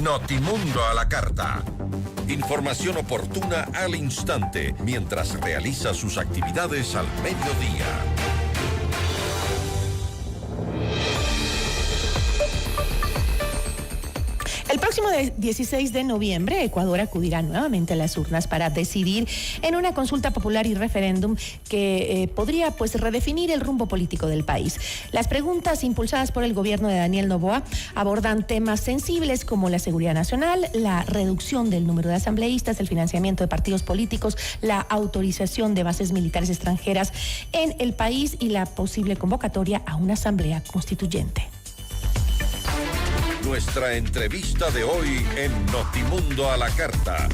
Notimundo a la carta. Información oportuna al instante mientras realiza sus actividades al mediodía. El próximo 16 de noviembre, Ecuador acudirá nuevamente a las urnas para decidir en una consulta popular y referéndum que podría redefinir el rumbo político del país. Las preguntas impulsadas por el gobierno de Daniel Noboa abordan temas sensibles como la seguridad nacional, la reducción del número de asambleístas, el financiamiento de partidos políticos, la autorización de bases militares extranjeras en el país y la posible convocatoria a una asamblea constituyente. Nuestra entrevista de hoy en Notimundo a la carta.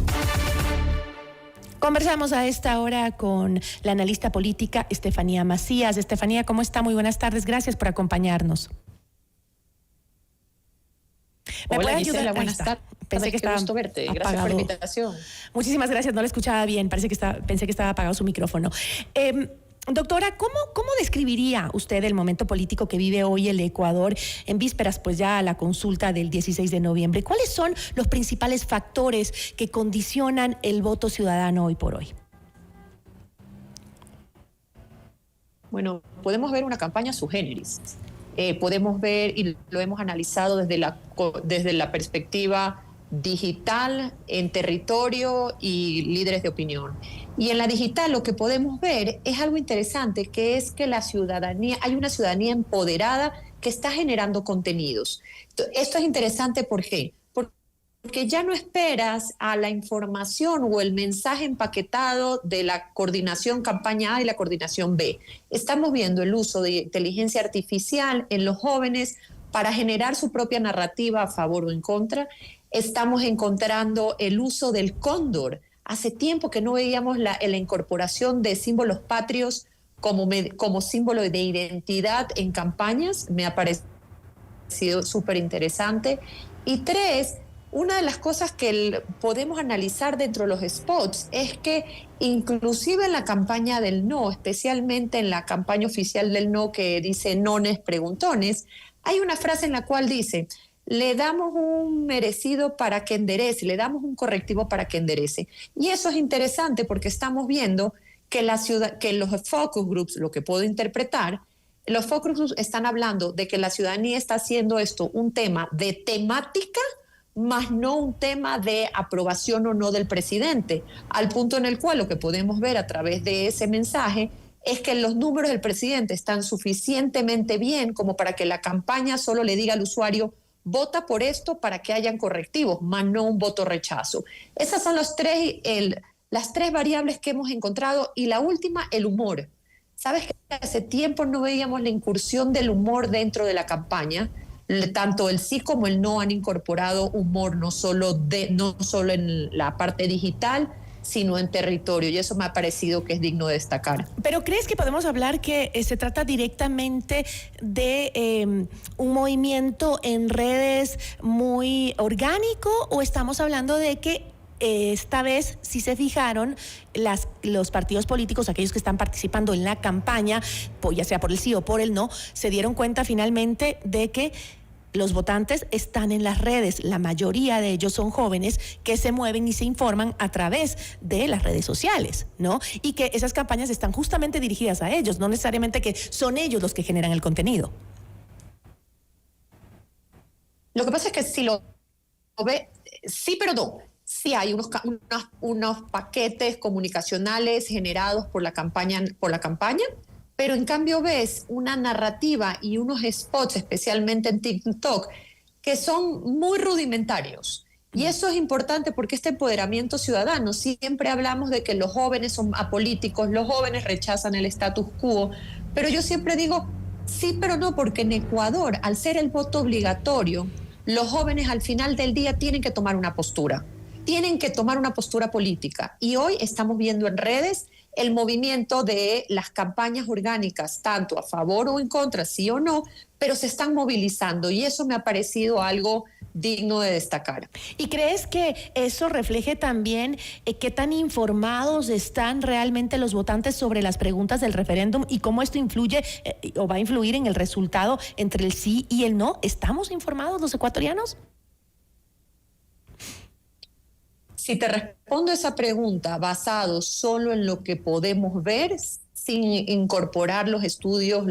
Conversamos a esta hora con la analista política Estefanía Macías. Estefanía, ¿cómo está? Muy buenas tardes. Gracias por acompañarnos. Hola, Gisela, buenas tardes. Pensé que estaba gusto verte. apagado. Gracias por la invitación. Muchísimas gracias. No la escuchaba bien. Pensé que estaba apagado su micrófono. Doctora, ¿cómo describiría usted el momento político que vive hoy el Ecuador en vísperas ya a la consulta del 16 de noviembre? ¿Cuáles son los principales factores que condicionan el voto ciudadano hoy por hoy? Bueno, podemos ver una campaña sui generis. Podemos ver, y lo hemos analizado desde la perspectiva digital, en territorio y líderes de opinión. Y en la digital lo que podemos ver es algo interesante, que es que hay una ciudadanía empoderada que está generando contenidos. Esto es interesante, ¿por qué? Porque ya no esperas a la información o el mensaje empaquetado de la coordinación campaña A y la coordinación B. Estamos viendo el uso de inteligencia artificial en los jóvenes para generar su propia narrativa a favor o en contra. Estamos encontrando el uso del cóndor. Hace tiempo que no veíamos la incorporación de símbolos patrios como símbolo de identidad en campañas. Me ha parecido súper interesante. Y 3, una de las cosas que podemos analizar dentro de los spots es que inclusive en la campaña del no, especialmente en la campaña oficial del no que dice nones preguntones, hay una frase en la cual dice: le damos un merecido para que enderece, le damos un correctivo para que enderece. Y eso es interesante porque estamos viendo que los focus groups, lo que puedo interpretar, los focus groups están hablando de que la ciudadanía está haciendo esto un tema de temática, más no un tema de aprobación o no del presidente, al punto en el cual lo que podemos ver a través de ese mensaje es que los números del presidente están suficientemente bien como para que la campaña solo le diga al usuario: vota por esto para que hayan correctivos, más no un voto rechazo. Esas son las tres variables que hemos encontrado. Y la última, el humor. Sabes que hace tiempo no veíamos la incursión del humor dentro de la campaña. Tanto el sí como el no han incorporado humor, no solo en la parte digital, sino en territorio, y eso me ha parecido que es digno de destacar. ¿Pero crees que podemos hablar que se trata directamente de un movimiento en redes muy orgánico, o estamos hablando de que esta vez, si se fijaron, los partidos políticos, aquellos que están participando en la campaña, ya sea por el sí o por el no, se dieron cuenta finalmente de que los votantes están en las redes? La mayoría de ellos son jóvenes que se mueven y se informan a través de las redes sociales, ¿no? Y que esas campañas están justamente dirigidas a ellos, no necesariamente que son ellos los que generan el contenido. Lo que pasa es que si lo ve, sí, pero no. Sí hay unos paquetes comunicacionales generados por la campaña, pero en cambio ves una narrativa y unos spots, especialmente en TikTok, que son muy rudimentarios. Y eso es importante porque este empoderamiento ciudadano, siempre hablamos de que los jóvenes son apolíticos, los jóvenes rechazan el status quo, pero yo siempre digo, sí, pero no, porque en Ecuador, al ser el voto obligatorio, los jóvenes al final del día tienen que tomar una postura política. Y hoy estamos viendo en redes el movimiento de las campañas orgánicas, tanto a favor o en contra, sí o no, pero se están movilizando, y eso me ha parecido algo digno de destacar. ¿Y crees que eso refleje también qué tan informados están realmente los votantes sobre las preguntas del referéndum y cómo esto influye o va a influir en el resultado entre el sí y el no? ¿Estamos informados los ecuatorianos? Si te respondo esa pregunta basado solo en lo que podemos ver, sin incorporar los estudios,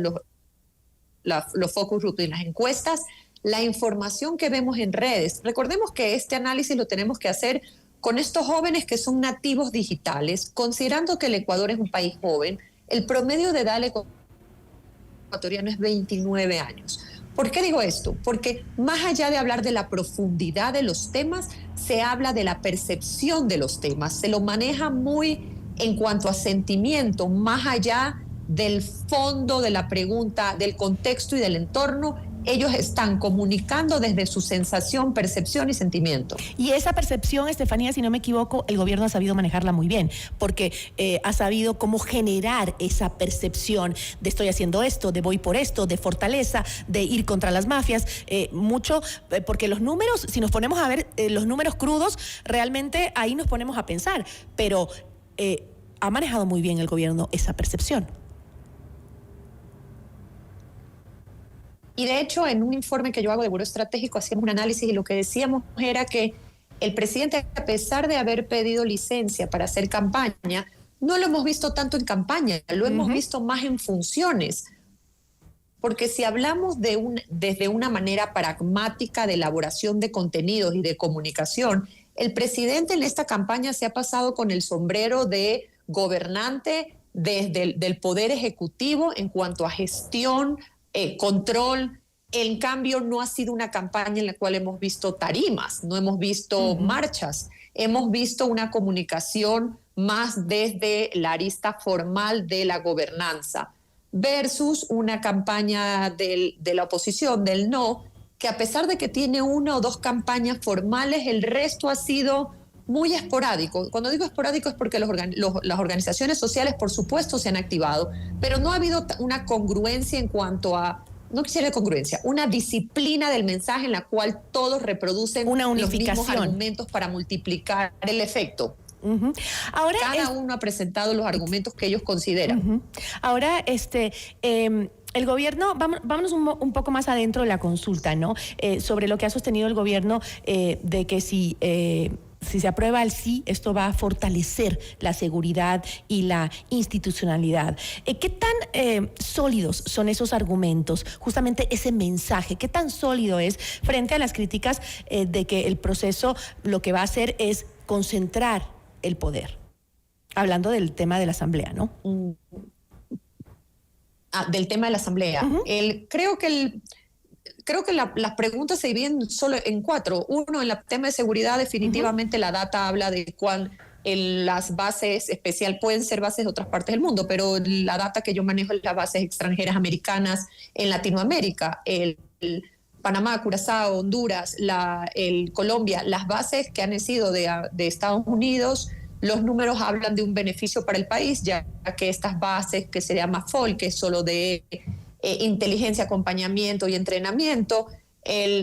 los focus group y las encuestas, la información que vemos en redes. Recordemos que este análisis lo tenemos que hacer con estos jóvenes que son nativos digitales, considerando que el Ecuador es un país joven. El promedio de edad ecuatoriano es 29 años. ¿Por qué digo esto? Porque más allá de hablar de la profundidad de los temas, se habla de la percepción de los temas. Se lo maneja muy en cuanto a sentimiento, más allá del fondo de la pregunta, del contexto y del entorno. Ellos están comunicando desde su sensación, percepción y sentimiento. Y esa percepción, Estefanía, si no me equivoco, el gobierno ha sabido manejarla muy bien, porque ha sabido cómo generar esa percepción de estoy haciendo esto, de voy por esto, de fortaleza, de ir contra las mafias, porque los números, si nos ponemos a ver los números crudos, realmente ahí nos ponemos a pensar, pero ha manejado muy bien el gobierno esa percepción. Y de hecho, en un informe que yo hago de Buró Estratégico, hacíamos un análisis y lo que decíamos era que el presidente, a pesar de haber pedido licencia para hacer campaña, no lo hemos visto tanto en campaña, lo hemos visto más en funciones. Porque si hablamos desde una manera pragmática de elaboración de contenidos y de comunicación, el presidente en esta campaña se ha pasado con el sombrero de gobernante desde del Poder Ejecutivo en cuanto a gestión, control. En cambio, no ha sido una campaña en la cual hemos visto tarimas, no hemos visto marchas, hemos visto una comunicación más desde la arista formal de la gobernanza, versus una campaña de la oposición, del no, que a pesar de que tiene una o dos campañas formales, el resto ha sido muy esporádico. Cuando digo esporádico es porque las organizaciones sociales, por supuesto, se han activado, pero no ha habido una congruencia en cuanto a, no quisiera congruencia, una disciplina del mensaje en la cual todos reproducen una unificación, los mismos argumentos para multiplicar el efecto. Ahora cada uno ha presentado los argumentos que ellos consideran. Ahora, el gobierno, vámonos un poco más adentro de la consulta, ¿no? Sobre lo que ha sostenido el gobierno de que si se aprueba el sí, esto va a fortalecer la seguridad y la institucionalidad. ¿Qué tan sólidos son esos argumentos, justamente ese mensaje? ¿Qué tan sólido es frente a las críticas de que el proceso lo que va a hacer es concentrar el poder? Hablando del tema de la Asamblea, ¿no? Del tema de la Asamblea. Creo que las preguntas se dividen solo en cuatro. Uno, en el tema de seguridad, definitivamente la data habla de cuán las bases especial pueden ser bases de otras partes del mundo, pero la data que yo manejo es las bases extranjeras americanas en Latinoamérica, el Panamá, Curazao, Honduras, el Colombia, las bases que han sido de Estados Unidos. Los números hablan de un beneficio para el país, ya que estas bases, que se llama FOL, que es solo de inteligencia, acompañamiento y entrenamiento,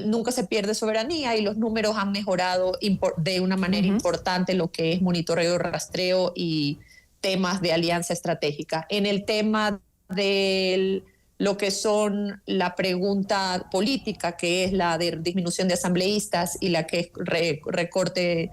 nunca se pierde soberanía y los números han mejorado de una manera importante lo que es monitoreo, rastreo y temas de alianza estratégica. En el tema de lo que son la pregunta política, que es la de disminución de asambleístas y la que es recorte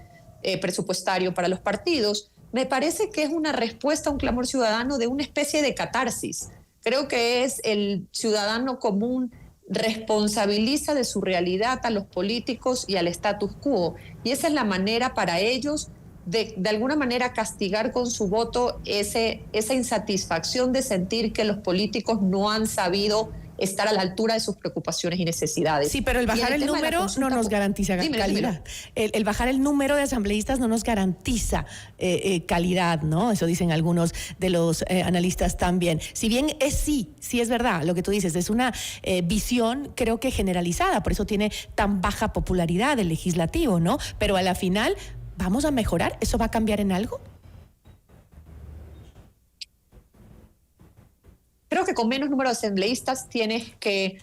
presupuestario para los partidos, me parece que es una respuesta a un clamor ciudadano de una especie de catarsis. Creo que es el ciudadano común responsabiliza de su realidad a los políticos y al status quo, y esa es la manera para ellos de alguna manera castigar con su voto esa insatisfacción de sentir que los políticos no han sabido estar a la altura de sus preocupaciones y necesidades. Sí, pero el bajar el número no nos garantiza calidad. El bajar el número de asambleístas no nos garantiza calidad, ¿no? Eso dicen algunos de los analistas también. Si bien sí es verdad lo que tú dices, es una visión creo que generalizada, por eso tiene tan baja popularidad el legislativo, ¿no? Pero a la final, ¿vamos a mejorar? ¿Eso va a cambiar en algo? Creo que con menos número de asambleístas tienes que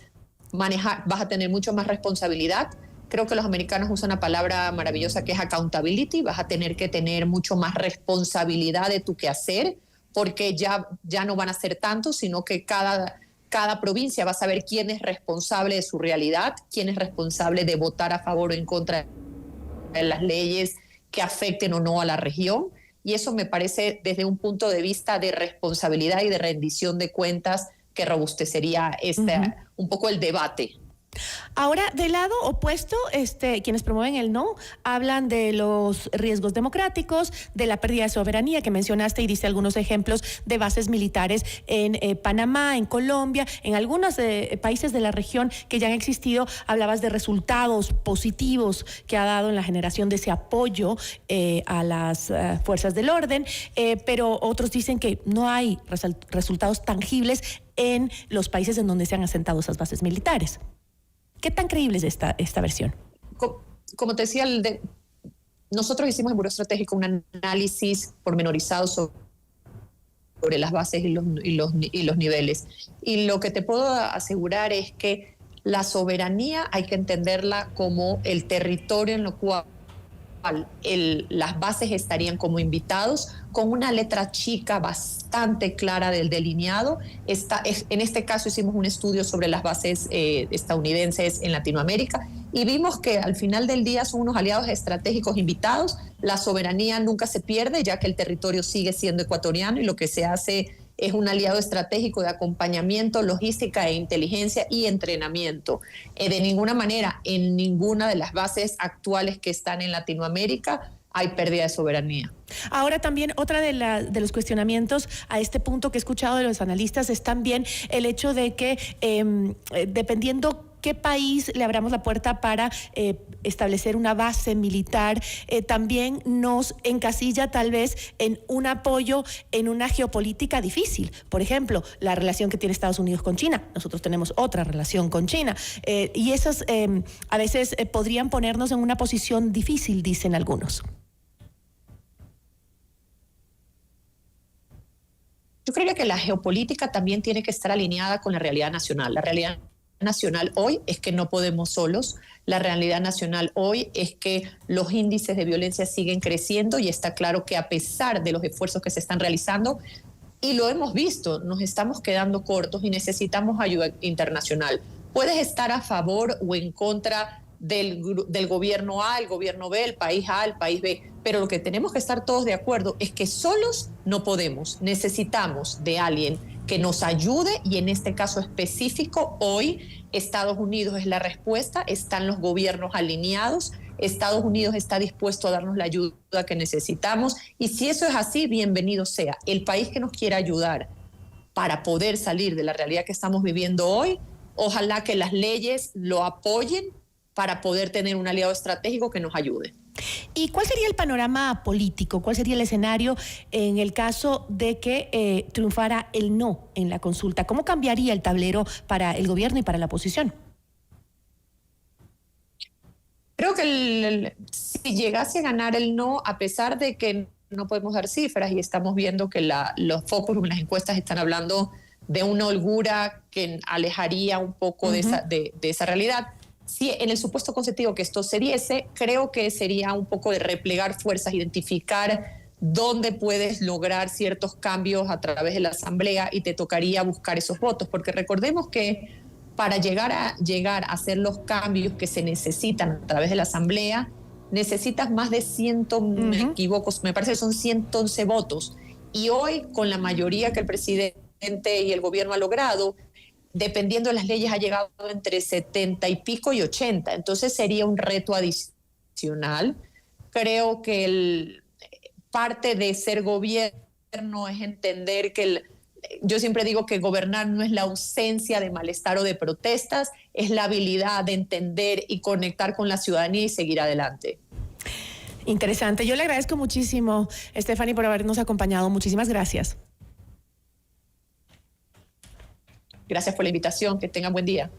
manejar, vas a tener mucho más responsabilidad. Creo que los americanos usan una palabra maravillosa que es accountability. Vas a tener que tener mucho más responsabilidad de tu quehacer, porque ya no van a ser tantos, sino que cada provincia va a saber quién es responsable de su realidad, quién es responsable de votar a favor o en contra de las leyes que afecten o no a la región. Y eso me parece desde un punto de vista de responsabilidad y de rendición de cuentas que robustecería un poco el debate. Ahora, del lado opuesto, quienes promueven el no hablan de los riesgos democráticos, de la pérdida de soberanía que mencionaste y diste algunos ejemplos de bases militares en Panamá, en Colombia, en algunos países de la región que ya han existido. Hablabas de resultados positivos que ha dado en la generación de ese apoyo a las fuerzas del orden, pero otros dicen que no hay resultados tangibles en los países en donde se han asentado esas bases militares. ¿Qué tan creíble es esta versión? Como te decía, nosotros hicimos en Buró Estratégico un análisis pormenorizado sobre las bases y los niveles. Y lo que te puedo asegurar es que la soberanía hay que entenderla como el territorio en lo cual las bases estarían como invitados, con una letra chica bastante clara del delineado. En este caso hicimos un estudio sobre las bases estadounidenses en Latinoamérica y vimos que al final del día son unos aliados estratégicos invitados. La soberanía nunca se pierde, ya que el territorio sigue siendo ecuatoriano y lo que se hace es un aliado estratégico de acompañamiento, logística e inteligencia y entrenamiento. De ninguna manera, en ninguna de las bases actuales que están en Latinoamérica hay pérdida de soberanía. Ahora también otra de los cuestionamientos a este punto que he escuchado de los analistas es también el hecho de que dependiendo qué país le abramos la puerta para establecer una base militar, también nos encasilla tal vez en un apoyo en una geopolítica difícil. Por ejemplo, la relación que tiene Estados Unidos con China. Nosotros tenemos otra relación con China. Y esas a veces podrían ponernos en una posición difícil, dicen algunos. Yo creo que la geopolítica también tiene que estar alineada con la realidad nacional. La realidad nacional hoy es que no podemos solos. La realidad nacional hoy es que los índices de violencia siguen creciendo y está claro que a pesar de los esfuerzos que se están realizando, y lo hemos visto, nos estamos quedando cortos y necesitamos ayuda internacional. Puedes estar a favor o en contra del gobierno A, el gobierno B, el país A, el país B, pero lo que tenemos que estar todos de acuerdo es que solos no podemos. Necesitamos de alguien que nos ayude y en este caso específico hoy Estados Unidos es la respuesta, están los gobiernos alineados, Estados Unidos está dispuesto a darnos la ayuda que necesitamos y si eso es así, bienvenido sea. El país que nos quiera ayudar para poder salir de la realidad que estamos viviendo hoy, ojalá que las leyes lo apoyen para poder tener un aliado estratégico que nos ayude. ¿Y cuál sería el panorama político? ¿Cuál sería el escenario en el caso de que triunfara el no en la consulta? ¿Cómo cambiaría el tablero para el gobierno y para la oposición? Creo que si llegase a ganar el no, a pesar de que no podemos dar cifras y estamos viendo que los focos en las encuestas están hablando de una holgura que alejaría un poco de esa realidad, si en el supuesto conceptivo que esto se diese, creo que sería un poco de replegar fuerzas, identificar dónde puedes lograr ciertos cambios a través de la Asamblea y te tocaría buscar esos votos, porque recordemos que para llegar a hacer los cambios que se necesitan a través de la Asamblea, necesitas más de me equivoco, me parece que son 111 votos. Y hoy, con la mayoría que el presidente y el gobierno ha logrado, dependiendo de las leyes, ha llegado entre 70 y pico y 80. Entonces sería un reto adicional. Creo que parte de ser gobierno es entender que yo siempre digo que gobernar no es la ausencia de malestar o de protestas, es la habilidad de entender y conectar con la ciudadanía y seguir adelante. Interesante. Yo le agradezco muchísimo, Stephanie, por habernos acompañado. Muchísimas gracias. Gracias por la invitación. Que tengan buen día.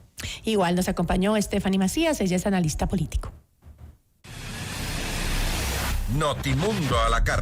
Igual nos acompañó Stephanie Macías, ella es analista político. Notimundo a la carta.